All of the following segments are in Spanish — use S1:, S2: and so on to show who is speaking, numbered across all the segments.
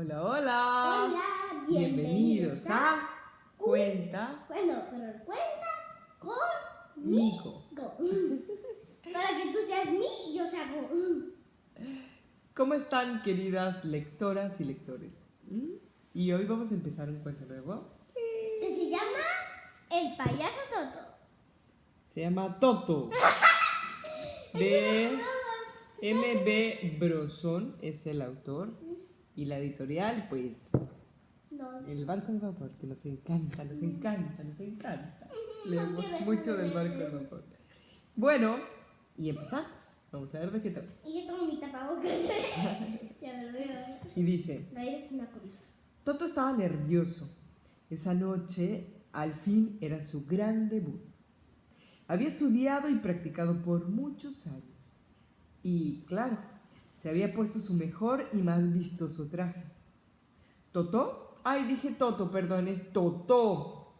S1: Hola, hola.
S2: Hola, bienvenidos a
S1: Cuenta
S2: Bueno, pero cuenta conmigo. Para que tú seas mí y yo sea go.
S1: ¿Cómo están, queridas lectoras y lectores? Y hoy vamos a empezar un cuento nuevo.
S2: Que se llama El payaso Toto.
S1: Se llama Toto. De M.B. Brosón es el autor. Y la editorial, pues,
S2: No,
S1: El Barco de Vapor, que nos encanta, nos encanta, nos encanta. Leemos
S2: empieza,
S1: mucho del
S2: no
S1: Barco de
S2: empieces.
S1: Vapor. Bueno, y empezamos. Vamos a ver de qué trata.
S2: Y yo tengo mi tapabocas. Ya me lo veo.
S1: Y dice:
S2: No eres una cobija.
S1: Toto estaba nervioso. Esa noche, al fin, era su gran debut. Había estudiado y practicado por muchos años. Y, claro, se había puesto su mejor y más vistoso traje. ¿Totó? Ay, dije Toto, perdón, es Totó.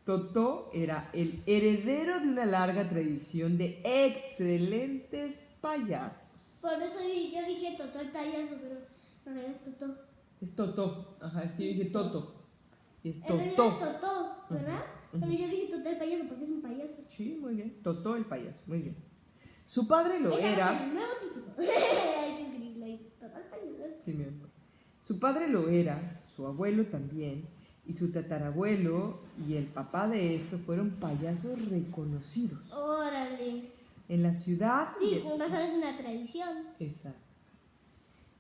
S1: Totó era el heredero de una larga tradición de excelentes payasos.
S2: Por eso yo dije Toto el payaso, pero en realidad es Toto.
S1: Es Totó, ajá, es que yo dije Toto. Y es
S2: En realidad
S1: Totó.
S2: es Toto, ¿verdad? Pero yo dije Toto el payaso porque es un payaso.
S1: Sí, muy bien. Totó el payaso, muy bien. Su padre lo
S2: Ese va a
S1: era.
S2: ser el nuevo título. Hay que escribirlo ahí. Toto el payaso.
S1: Sí, mi amor. Su padre lo era, su abuelo también, y su tatarabuelo y el papá de esto fueron payasos reconocidos.
S2: Órale.
S1: En la ciudad.
S2: Sí, con razón es una tradición.
S1: Exacto.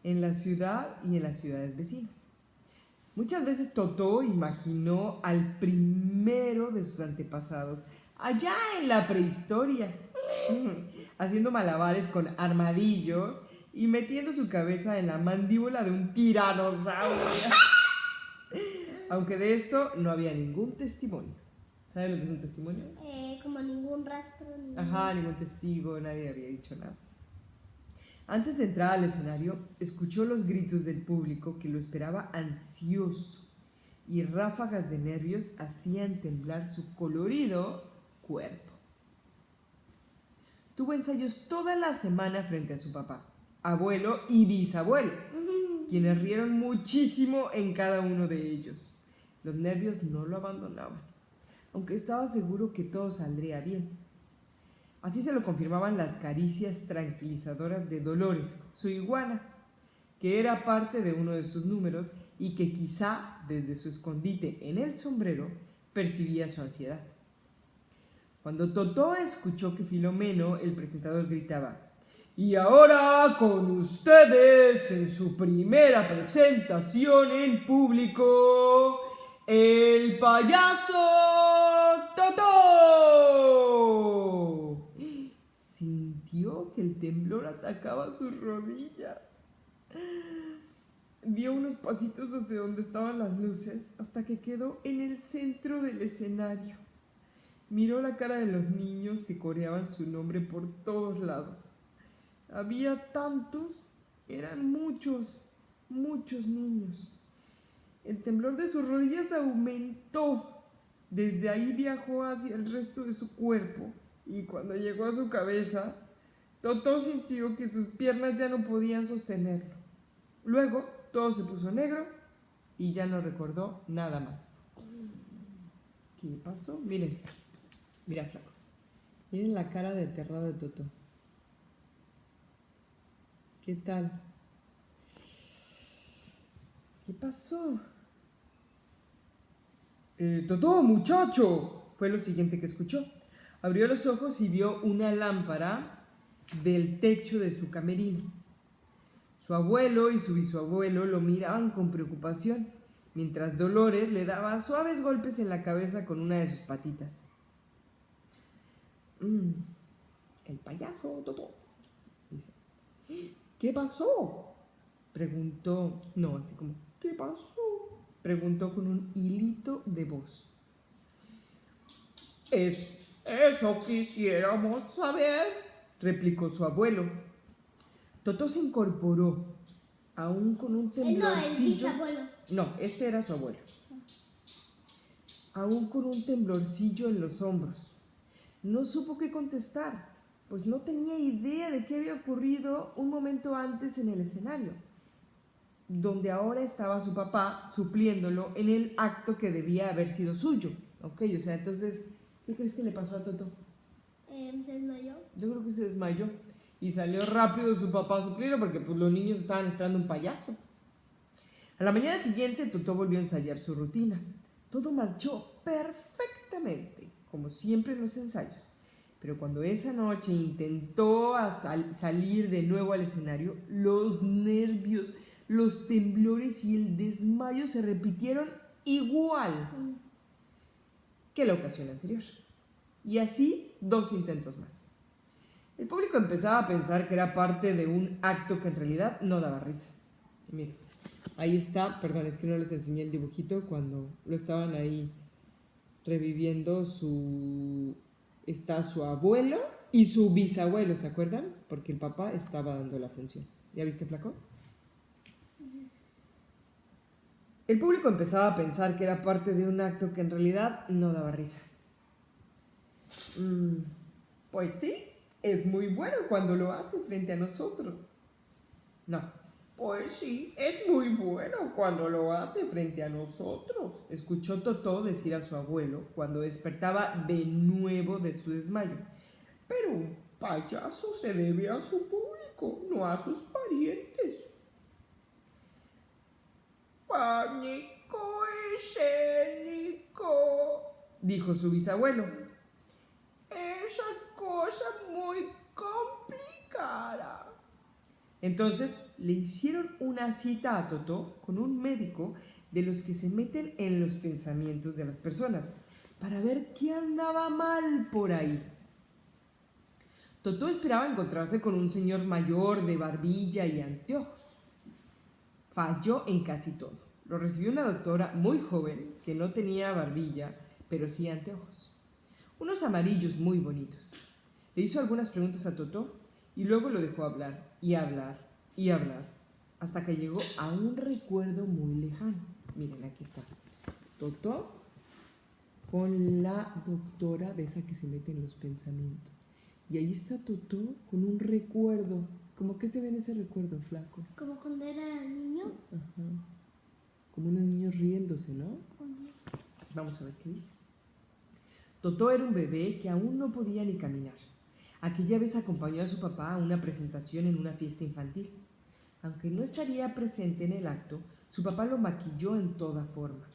S1: En la ciudad y en las ciudades vecinas. Muchas veces Totó imaginó al primero de sus antepasados allá en la prehistoria, haciendo malabares con armadillos y metiendo su cabeza en la mandíbula de un tiranosaurio. Aunque de esto no había ningún testimonio. ¿Sabes lo que es un testimonio?
S2: Como ningún rastro.
S1: Ajá, ningún testigo, nadie había dicho nada. Antes de entrar al escenario, escuchó los gritos del público que lo esperaba ansioso y ráfagas de nervios hacían temblar su colorido cuerpo. Tuvo ensayos toda la semana frente a su papá, abuelo y bisabuelo, quienes rieron muchísimo en cada uno de ellos. Los nervios no lo abandonaban, aunque estaba seguro que todo saldría bien. Así se lo confirmaban las caricias tranquilizadoras de Dolores, su iguana, que era parte de uno de sus números y que quizá desde su escondite en el sombrero percibía su ansiedad. Cuando Totó escuchó que Filomeno, el presentador, gritaba: "Y ahora con ustedes, en su primera presentación en público, el payaso Totó", sintió que el temblor atacaba sus rodillas. Dio unos pasitos hacia donde estaban las luces hasta que quedó en el centro del escenario. Miró la cara de los niños que coreaban su nombre por todos lados. Había tantos, eran muchos, muchos niños. El temblor de sus rodillas aumentó. Desde ahí viajó hacia el resto de su cuerpo y cuando llegó a su cabeza, Totó sintió que sus piernas ya no podían sostenerlo. Luego todo se puso negro y ya no recordó nada más. ¿Qué pasó? Miren, mira, flaco. Miren la cara de aterrado de Totó. ¿Qué tal? ¿Qué pasó? Totó, muchacho, fue lo siguiente que escuchó. Abrió los ojos y vio una lámpara del techo de su camerino. Su abuelo y su bisabuelo lo miraban con preocupación, mientras Dolores le daba suaves golpes en la cabeza con una de sus patitas. El payaso, Totó, dice. ¿Qué pasó? Preguntó, no, así como, ¿qué pasó? Preguntó con un hilito de voz. Eso quisiéramos saber, replicó su abuelo. Totó se incorporó, aún con un temblorcillo.
S2: No, el bisabuelo.
S1: No, este era su abuelo. Aún con un temblorcillo en los hombros. No supo qué contestar, pues no tenía idea de qué había ocurrido un momento antes en el escenario. donde ahora estaba su papá supliéndolo en el acto que debía haber sido suyo. Ok, o sea, entonces, ¿qué crees que le pasó a Totó?
S2: Se desmayó.
S1: Yo creo que se desmayó y salió rápido su papá a suplirlo porque pues, los niños estaban esperando un payaso. A la mañana siguiente, Totó volvió a ensayar su rutina. Todo marchó perfectamente, como siempre en los ensayos. Pero cuando esa noche intentó salir de nuevo al escenario, los nervios, los temblores y el desmayo se repitieron igual que la ocasión anterior. Y así 2 intentos más. El público empezaba a pensar que era parte de un acto que en realidad no daba risa. Y miren, ahí está, perdón, es que no les enseñé el dibujito cuando lo estaban ahí reviviendo está su abuelo y su bisabuelo, ¿se acuerdan? Porque el papá estaba dando la función. ¿Ya viste, flaco? El público empezaba a pensar que era parte de un acto que en realidad no daba risa. Pues sí, es muy bueno cuando lo hace frente a nosotros. No, pues sí, es muy bueno cuando lo hace frente a nosotros, escuchó Totó decir a su abuelo cuando despertaba de nuevo de su desmayo. Pero un payaso se debe a su público, no a sus parientes. Pánico escénico, dijo su bisabuelo. Esa cosa muy complicada. Entonces le hicieron una cita a Totó con un médico de los que se meten en los pensamientos de las personas para ver qué andaba mal por ahí. Totó esperaba encontrarse con un señor mayor de barbilla y anteojos. Falló en casi todo. Lo recibió una doctora muy joven que no tenía barbilla, pero sí anteojos. Unos amarillos muy bonitos. Le hizo algunas preguntas a Totó y luego lo dejó hablar y hablar y hablar hasta que llegó a un recuerdo muy lejano. Miren, aquí está Totó con la doctora de esa que se mete en los pensamientos. Y ahí está Totó con un recuerdo. ¿Cómo que se ve en ese recuerdo, flaco?
S2: Como cuando era niño.
S1: Ajá. Como unos niños riéndose, ¿no? Vamos a ver qué dice. Totó era un bebé que aún no podía ni caminar. Aquella vez acompañó a su papá a una presentación en una fiesta infantil. Aunque no estaría presente en el acto, su papá lo maquilló en toda forma.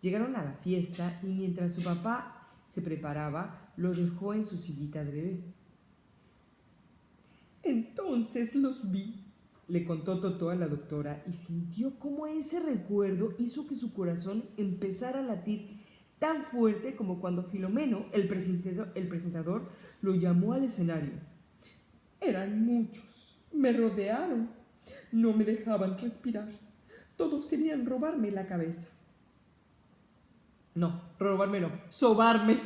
S1: Llegaron a la fiesta y mientras su papá se preparaba, lo dejó en su sillita de bebé. Entonces los vi, le contó Totó a la doctora y sintió cómo ese recuerdo hizo que su corazón empezara a latir tan fuerte como cuando Filomeno, el presentador, lo llamó al escenario. Eran muchos, me rodearon, no me dejaban respirar, todos querían robarme la cabeza. No, robarme no, sobarme.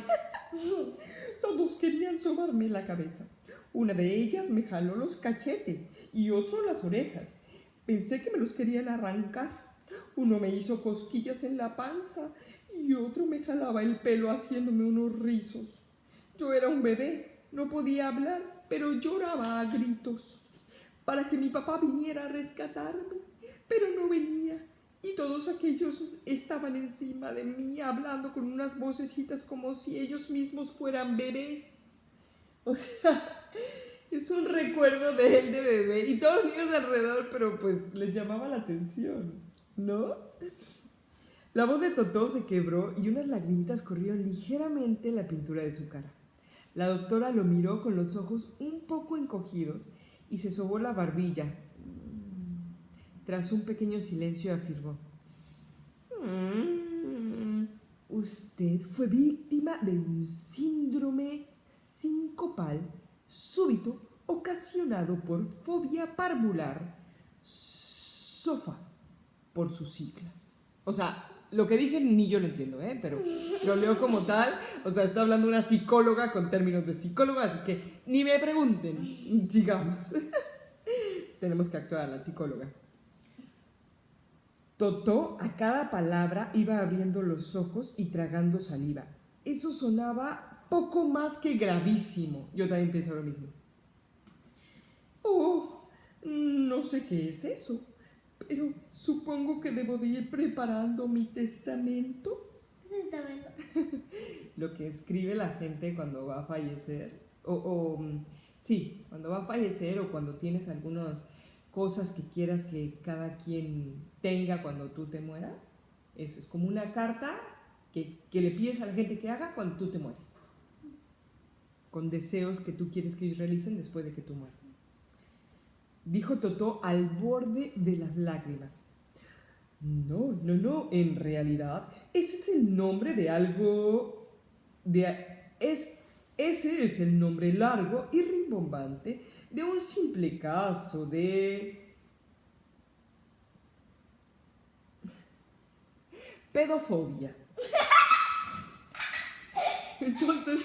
S1: Todos querían sobarme la cabeza. Una de ellas me jaló los cachetes y otro las orejas. Pensé que me los querían arrancar. Uno me hizo cosquillas en la panza y otro me jalaba el pelo haciéndome unos rizos. Yo era un bebé, no podía hablar, pero lloraba a gritos para que mi papá viniera a rescatarme, pero no venía. Y todos aquellos estaban encima de mí hablando con unas vocecitas como si ellos mismos fueran bebés. O sea, es un recuerdo de él de bebé y todos los niños alrededor, pero pues les llamaba la atención, ¿no? La voz de Totó se quebró y unas lagrimitas corrieron ligeramente en la pintura de su cara. La doctora lo miró con los ojos un poco encogidos y se sobó la barbilla. Tras un pequeño silencio afirmó: usted fue víctima de un síndrome sincopal súbito ocasionado por fobia parvular, SOFA, por sus siglas. O sea, lo que dije ni yo lo entiendo, pero lo leo como tal. O sea, está hablando una psicóloga con términos de psicóloga, así que ni me pregunten, sigamos. Tenemos que actuar a la psicóloga. Totó a cada palabra iba abriendo los ojos y tragando saliva. Eso sonaba poco más que gravísimo. Yo también pienso lo mismo. Oh, no sé qué es eso, Pero supongo que debo de ir preparando mi testamento.
S2: ¿Qué es testamento?
S1: Lo que escribe la gente cuando va a fallecer. Sí, cuando va a fallecer o cuando tienes algunas cosas que quieras que cada quien tenga cuando tú te mueras. Eso es como una carta que le pides a la gente que haga cuando tú te mueres. Con deseos que tú quieres que ellos realicen después de que tú mueras. Dijo Totó al borde de las lágrimas. No, en realidad ese es el nombre de algo... Ese es el nombre largo y rimbombante de un simple caso de... pedofobia. Entonces,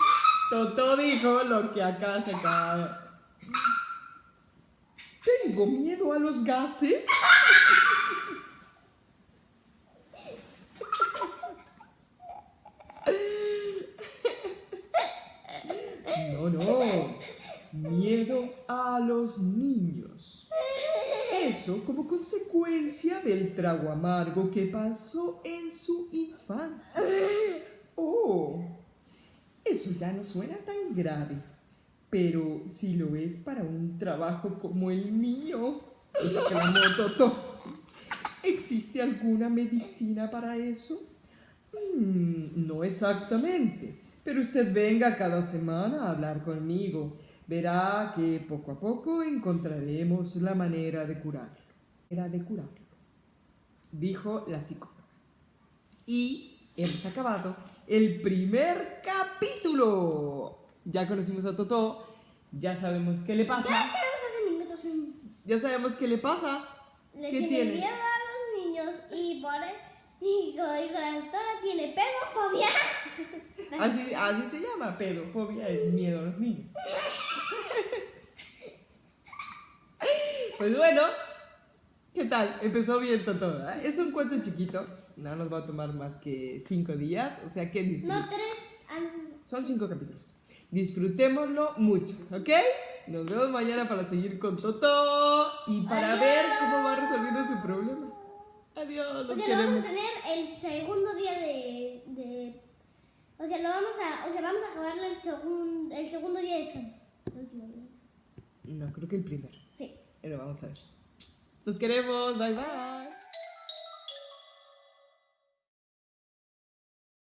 S1: Totó dijo lo que acá se acaba. Tengo miedo a los gases. No. Miedo a los niños. Eso como consecuencia del trago amargo que pasó en su infancia. Oh, eso ya no suena tan grave. Pero si lo es para un trabajo como el mío, exclamó Totó. ¿Existe alguna medicina para eso? No exactamente, pero usted venga cada semana a hablar conmigo. Verá que poco a poco encontraremos la manera de curarlo. Dijo la psicóloga. Y hemos acabado el primer capítulo. Ya conocimos a Totó, ya sabemos qué le pasa.
S2: Ya tenemos 12 minutos.
S1: Ya sabemos qué le pasa.
S2: Le
S1: ¿Qué
S2: tiene
S1: tiene?
S2: miedo a los niños y la doctora tiene pedofobia.
S1: Así se llama, pedofobia es miedo a los niños. Pues bueno, ¿qué tal? Empezó bien Totó, ¿eh? Es un cuento chiquito, no nos va a tomar más que 5 días, o sea que
S2: No, 3.
S1: son 5 capítulos. Disfrutémoslo mucho, ¿ok? Nos vemos mañana para seguir con Totó y para ver cómo va resolviendo su problema. Adiós, los
S2: Lo
S1: queremos.
S2: vamos a tener el segundo día vamos a acabarlo el segundo día de descanso. El último día.
S1: No, creo que el primero.
S2: Sí.
S1: Pero vamos a ver. Los queremos, bye bye.